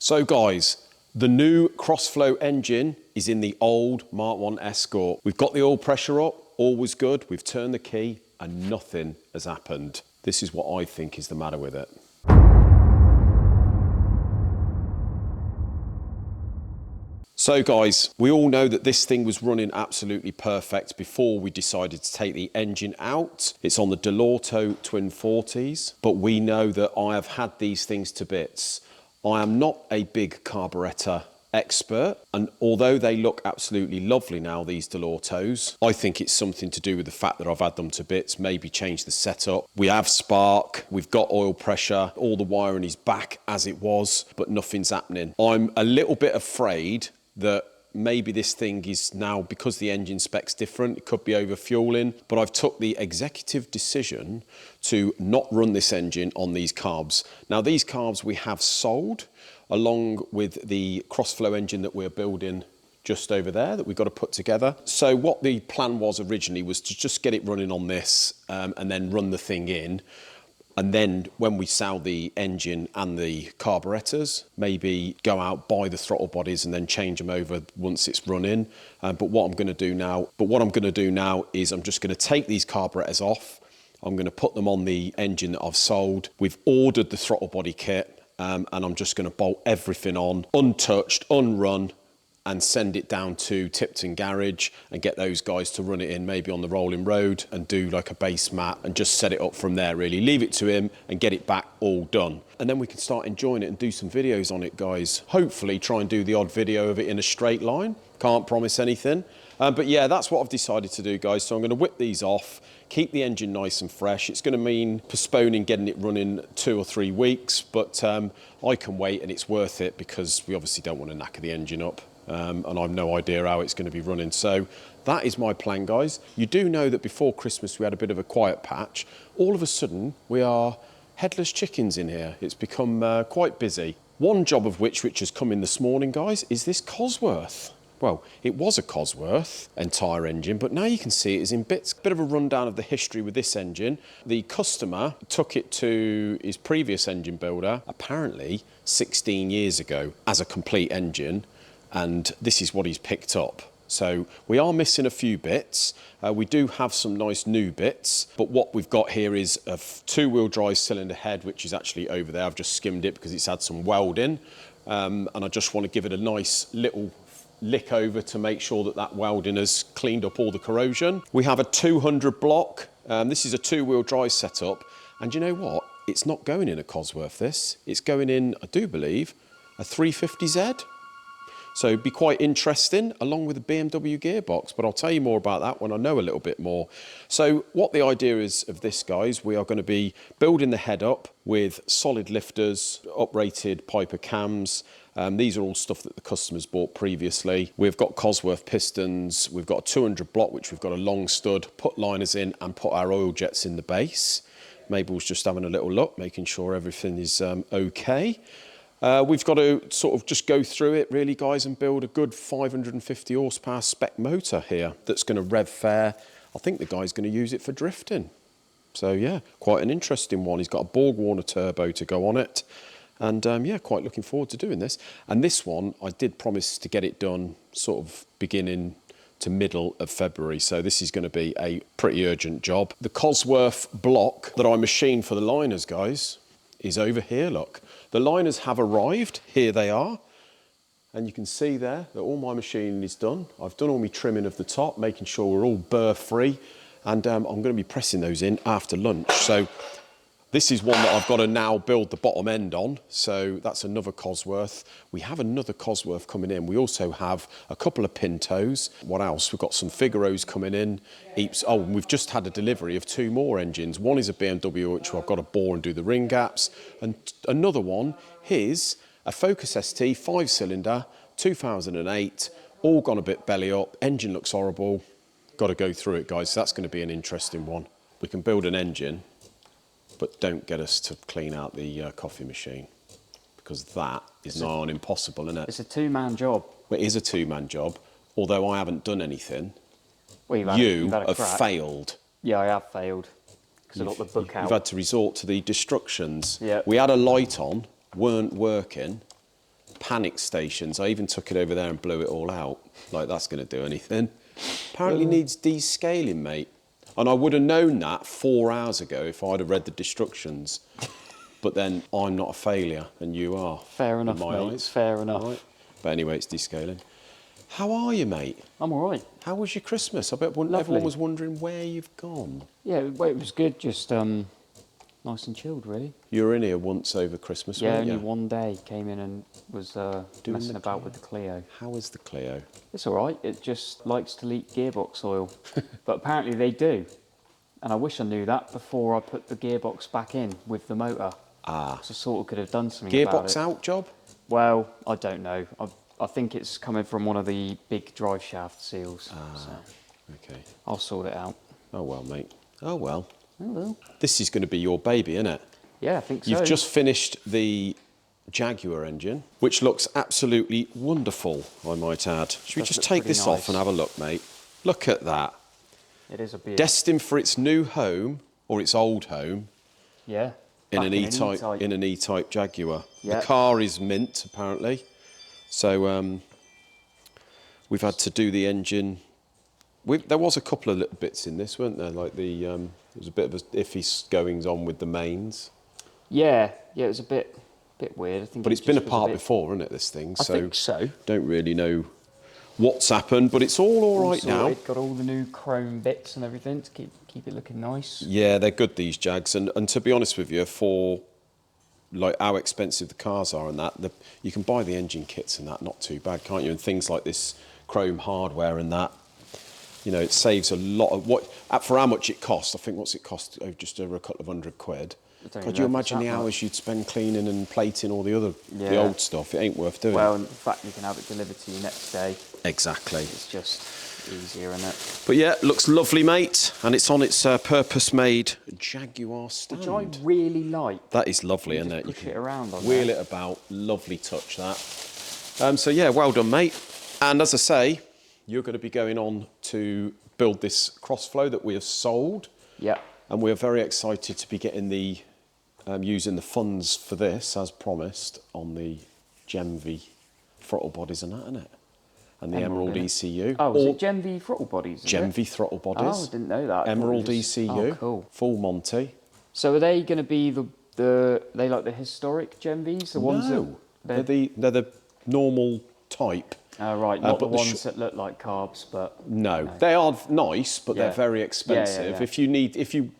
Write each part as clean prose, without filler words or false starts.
So guys, the new Crossflow engine is in the old Mk1 Escort. We've got the oil pressure up, all was good. We've turned the key and nothing has happened. This is what I think is the matter with it. So guys, we all know that this thing was running absolutely perfect before we decided to take the engine out. It's on the Delorto Twin 40s, but we know that I have had these things to bits. I am not a big carburettor expert, and although they look absolutely lovely now, these Delortos, I think it's something to do with the fact that I've had them to bits, maybe change the setup. We have spark, we've got oil pressure, all the wiring is back as it was, but nothing's happening. I'm a little bit afraid that maybe this thing is now, because the engine spec's different, it could be over fueling, but I've took the executive decision to not run this engine on these carbs. Now these carbs we have sold along with the Crossflow engine that we're building just over there that we've got to put together. So what the plan was originally was to just get it running on this and then run the thing in. And then when we sell the engine and the carburetors, maybe go out, buy the throttle bodies and then change them over once it's running. But what I'm going to do now is I'm just going to take these carburetors off. I'm going to put them on the engine that I've sold. We've ordered the throttle body kit and I'm just going to bolt everything on, untouched, unrun, and send it down to Tipton Garage and get those guys to run it in maybe on the rolling road and do like a base mat and just set it up from there really. Leave it to him and get it back all done. And then we can start enjoying it and do some videos on it, guys. Hopefully try and do the odd video of it in a straight line. Can't promise anything. But yeah, that's what I've decided to do, guys. So I'm going to whip these off, keep the engine nice and fresh. It's going to mean postponing getting it running 2 or 3 weeks, but I can wait and it's worth it because we obviously don't want to knacker the engine up. And I've no idea how it's going to be running. So that is my plan, guys. You do know that before Christmas we had a bit of a quiet patch. All of a sudden we are headless chickens in here. It's become quite busy. One job of which has come in this morning, guys, is this Cosworth. Well, it was a Cosworth entire engine, but now you can see it is in bits. Bit of a rundown of the history with this engine. The customer took it to his previous engine builder, apparently 16 years ago, as a complete engine. And this is what he's picked up. So we are missing a few bits. We do have some nice new bits, but what we've got here is a 2-wheel drive cylinder head, which is actually over there. I've just skimmed it because it's had some welding. And I just want to give it a nice little lick over to make sure that that welding has cleaned up all the corrosion. We have a 200 block. This is a 2-wheel drive setup. And you know what? It's not going in a Cosworth, this. It's going in, I do believe, a 350Z. So it'd be quite interesting, along with the BMW gearbox, but I'll tell you more about that when I know a little bit more. So what the idea is of this, guys, we are going to be building the head up with solid lifters, uprated Piper cams. These are all stuff that the customers bought previously. We've got Cosworth pistons, we've got a 200 block, which we've got a long stud, put liners in and put our oil jets in the base. Mabel's just having a little look, making sure everything is okay. We've got to sort of just go through it really, guys, and build a good 550 horsepower spec motor here that's going to rev fair. I think the guy's going to use it for drifting. So yeah, quite an interesting one. He's got a Borg-Warner turbo to go on it. And yeah, quite looking forward to doing this. And this one, I did promise to get it done sort of beginning to middle of February. So this is going to be a pretty urgent job. The Cosworth block that I machined for the liners, guys, is over here, look. The liners have arrived, here they are. And you can see there that all my machining is done. I've done all my trimming of the top, making sure we're all burr free. And I'm going to be pressing those in after lunch. So this is one that I've got to now build the bottom end on. So that's another Cosworth. We have another Cosworth coming in. We also have a couple of Pintos. What else? We've got some Figaros coming in. Oh, and we've just had a delivery of 2 more engines. One is a BMW, which I've got to bore and do the ring gaps. And another one is a Focus ST 5-cylinder, 2008, all gone a bit belly up. Engine looks horrible. Got to go through it, guys. So that's going to be an interesting one. We can build an engine, but don't get us to clean out the coffee machine, because that is nigh on impossible, isn't it? It's a 2-man job. Well, it is a 2-man job, although I haven't done anything. Well, you have failed. Yeah, I have failed, because I got the book out. You've had to resort to the destructions. Yeah. We had a light on, weren't working, panic stations. I even took it over there and blew it all out. Like that's going to do anything. Apparently needs descaling, mate. And I would have known that 4 hours ago if I'd have read the instructions. But then I'm not a failure and you are. Fair enough, in my mate. eyes. Fair enough. Right. But anyway, it's descaling. How are you, mate? I'm all right. How was your Christmas? I bet everyone was wondering where you've gone. Yeah, well, it was good. Just nice and chilled, really. You were in here once over Christmas, Yeah, weren't only you? one day. Came in and was messing the about with the Clio. How is the Clio? It's all right. It just likes to leak gearbox oil. But apparently they do. And I wish I knew that before I put the gearbox back in with the motor. Ah. So I sort of could have done something about Gearbox it. out job? Well, I don't know. I think it's coming from one of the big drive shaft seals. So Okay. I'll sort it out. Oh well, mate. Oh well. Oh, well. This is going to be your baby, isn't it? Yeah, I think so. You've just finished the Jaguar engine, which looks absolutely wonderful, I might add. Should we Does just look take pretty this off nice. and have a look, mate? Look at that. It is a bit. Destined for its new home, or its old home, Yeah. in Back an E-type, in an E-type Jaguar. Yeah. The car is mint, apparently. So we've had to do the engine. There was a couple of little bits in this, weren't there? Like there was a bit of iffy goings on with the mains. Yeah, it was a bit weird. I think. But it it's been just was apart bit- before, isn't it, this thing? I think so. Don't really know what's happened, but it's all right now. Sorted, got all the new chrome bits and everything to keep it looking nice. Yeah, they're good, these Jags. And to be honest with you, for like how expensive the cars are and that, you can buy the engine kits and that, not too bad, can't you? And things like this chrome hardware and that, you know, it saves a lot of for how much it costs. I think what's it cost? Oh, just over a couple of £100. don't Could know you if it's imagine that the hours much. you'd spend cleaning and plating all the Yeah. old stuff? It ain't worth doing. Well, in fact, you can have it delivered to you next day. Exactly. It's just easier, isn't it? But yeah, looks lovely, mate, and it's on its purpose-made Jaguar stand. Which I really like. That is lovely, You isn't just it? push it around on wheel there. it about. Lovely touch, that. So yeah, well done, mate. And as I say, you're going to be going on to build this Crossflow that we have sold. Yeah. And we're very excited to be getting the using the funds for this, as promised, on the Gemv throttle bodies and that, isn't it? And the Emerald innit? ECU. Oh, is it Gen V throttle bodies? is it? Gemv throttle bodies. Oh, I didn't know that. I thought it Emerald was- ECU. Oh, cool. Full Monty. So are they going to be they like the historic Gen Vs? The ones No, that they're the normal type. right, not the but the ones that look like carbs, but No, they are nice, but Yeah. they're very expensive. Yeah.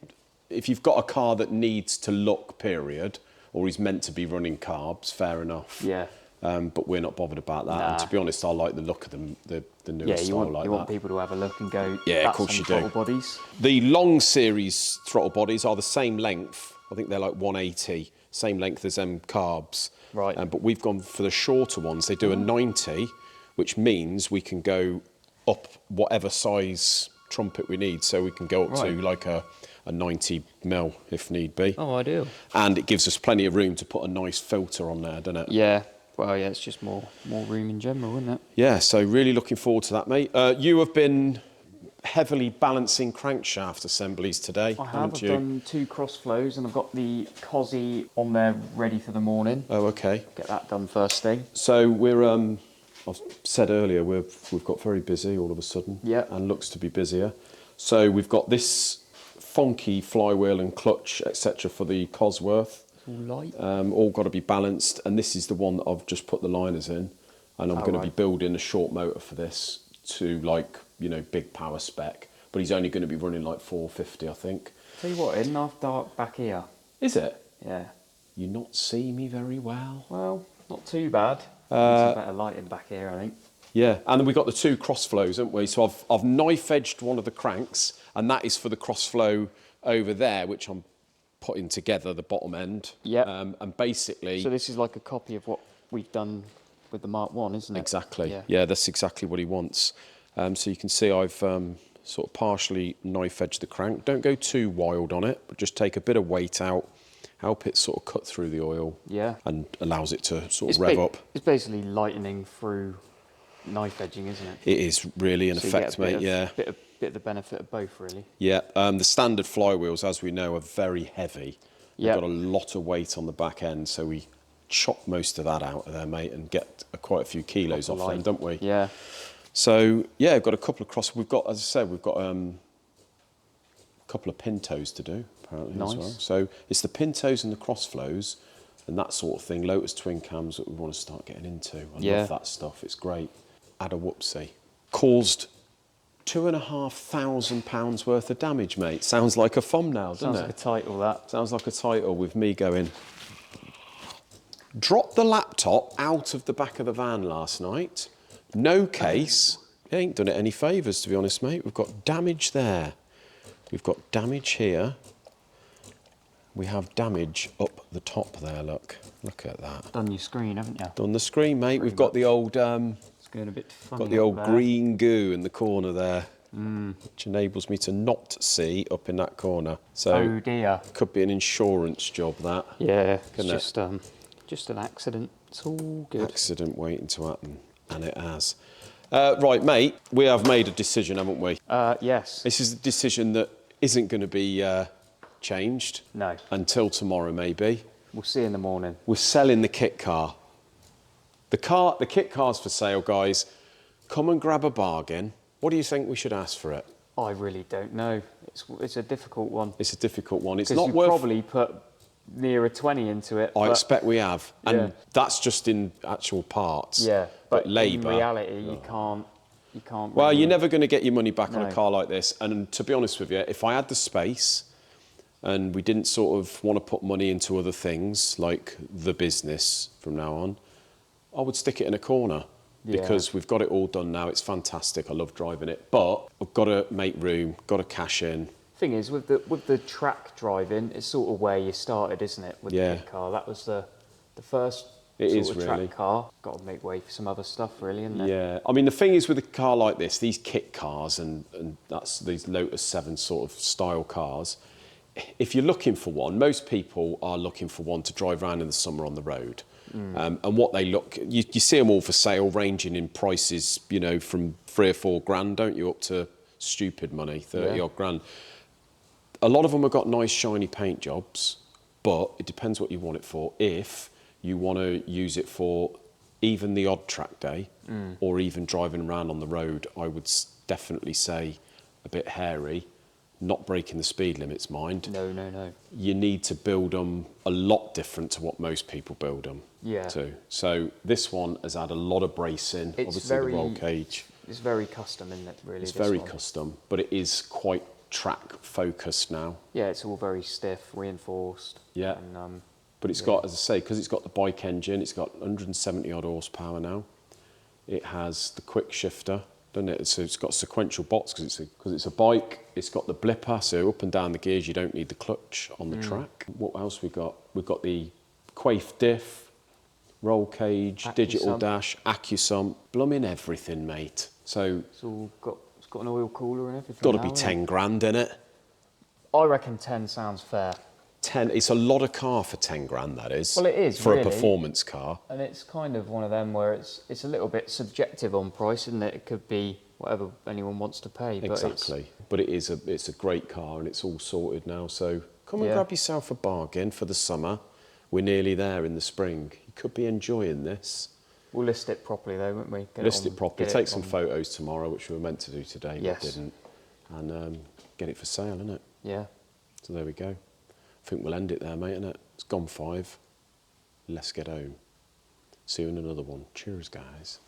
If you've got a car that needs to look, period, or is meant to be running carbs, fair enough. yeah, But we're not bothered about that. And Nah. to be honest, I like the look of them, the newer yeah. style You want like you that. want people to have a look and go. Yeah, of That's course some you do. throttle bodies. The long series throttle bodies are the same length. I think they're like 180, same length as them carbs. Right. But we've gone for the shorter ones. They do a 90, which means we can go up whatever size trumpet we need. So we can go up to Right. like a 90 mil if need be. Oh, ideal. And it gives us plenty of room to put a nice filter on there, doesn't it? Yeah. Well, yeah. It's just more room in general, isn't it? Yeah, so really looking forward to that, mate. You have been heavily balancing crankshaft assemblies today, I have. haven't I've you? done 2 crossflows and I've got the Cosy on there ready for the morning. Oh, okay. Get that done first thing. So we're, I've said earlier, we've got very busy all of a sudden. Yeah. And looks to be busier. So we've got this funky flywheel and clutch, etc. for the Cosworth. All light. All got to be balanced. And this is the one that I've just put the liners in. And I'm going to be right. building a short motor for this to like, you know, big power spec. But he's only going to be running like 450, I think. Tell you what, isn't half dark back here? Is it? Yeah. You not see me very well? Well, not too bad. It's better lighting back here, I think. Yeah, and then we've got the 2 crossflows, haven't we? So I've knife-edged one of the cranks, and that is for the crossflow over there, which I'm putting together, the bottom end. Yep. And basically... So this is like a copy of what we've done with the Mark 1, isn't it? Exactly. Yeah. Yeah, that's exactly what he wants. So you can see I've sort of partially knife-edged the crank. Don't go too wild on it, but just take a bit of weight out, help it sort of cut through the oil. Yeah. And allows it to sort of rev up. It's basically lightening through knife edging, isn't it? It is really, in So you effect, get a bit mate, of- yeah. Bit of the benefit of both, really. Yeah, the standard flywheels, as we know, are very heavy. They've Yep. got a lot of weight on the back end, so we chop most of that out of there, mate, and get quite a few kilos off them, don't we? Yeah. So, yeah, I've got a couple of cross. We've got, as I said, we've got a couple of pintos to do, apparently, as well. So it's the pintos and the crossflows and that sort of thing, Lotus twin cams that we want to start getting into. I love that stuff. It's great. Add a whoopsie. Caused £2,500 worth of damage, mate. Sounds like a thumbnail, doesn't it? Sounds like a title, that. Sounds like a title with me going, dropped the laptop out of the back of the van last night. No case. It ain't done it any favours, to be honest, mate. We've got damage there. We've got damage here. We have damage up the top there, look. Look at that. Done your screen, haven't you? Done the screen, mate. We've got the old... it's going a bit funny. got the old there. green goo in the corner there, which enables me to not see up in that corner. So, oh dear. Could be an insurance job, that. Yeah, Couldn't it's just an accident. It's all good. Accident waiting to happen, and it has. Right, mate, we have made a decision, haven't we? Yes. This is a decision that isn't going to be changed. No. Until tomorrow, maybe. We'll see in the morning. We're selling the kit car. The kit car's for sale, guys. Come and grab a bargain. What do you think we should ask for it? I really don't know. It's a difficult one. It's a difficult one. It's Because not you worth... probably put near a 20 into it. I expect we have. And Yeah. that's just in actual parts. Yeah, but labour... in reality, you can't. Well, really... you're never going to get your money back on a No. car like this. And to be honest with you, if I had the space and we didn't sort of want to put money into other things, like the business from now on, I would stick it in a corner. Yeah. Because we've got it all done now. It's fantastic. I love driving it. But I've got to make room, got to cash in. Thing is, with the track driving, it's sort of where you started, isn't it? With the kit car, that was the first sort of track car. Got to make way for some other stuff, really, isn't it? Yeah, I mean the thing is with a car like this, these kit cars and that's these Lotus 7 sort of style cars. If you're looking for one, most people are looking for one to drive around in the summer on the road. And what they look, you see them all for sale, ranging in prices, you know, from 3 or 4 grand, don't you, up to stupid money, 30 odd grand. A lot of them have got nice shiny paint jobs, but it depends what you want it for. If you want to use it for even the odd track day or even driving around on the road, I would definitely say a bit hairy, not breaking the speed limits, mind. No. You need to build them a lot different to what most people build them to. So this one has had a lot of bracing, obviously the roll cage. It's very custom, isn't it, really? It's very custom, but it is quite track focused now. Yeah, it's all very stiff, reinforced. Yeah. And, but it's got, as I say, because it's got the bike engine, it's got 170 odd horsepower now. It has the quick shifter, doesn't it? So it's got sequential box because it's a bike. It's got the blipper, so up and down the gears, you don't need the clutch on the track. What else we got? We've got the Quaife diff, roll cage, digital dash, AccuSump, blooming everything, mate. So it's got an oil cooler and everything. Got to be 10 grand in it. I reckon 10 sounds fair. 10. It's a lot of car for 10 grand. That is. Well, it is for really a performance car. And it's kind of one of them where it's a little bit subjective on price, isn't it? It could be whatever anyone wants to pay. But exactly. But it's a great car and it's all sorted now. So come and grab yourself a bargain for the summer. We're nearly there in the spring. You could be enjoying this. We'll list it properly though, won't we? List it properly. Take some photos tomorrow, which we were meant to do today, but didn't. And get it for sale, innit? Yeah. So there we go. I think we'll end it there, mate, innit? It's gone 5. Let's get home. See you in another one. Cheers, guys.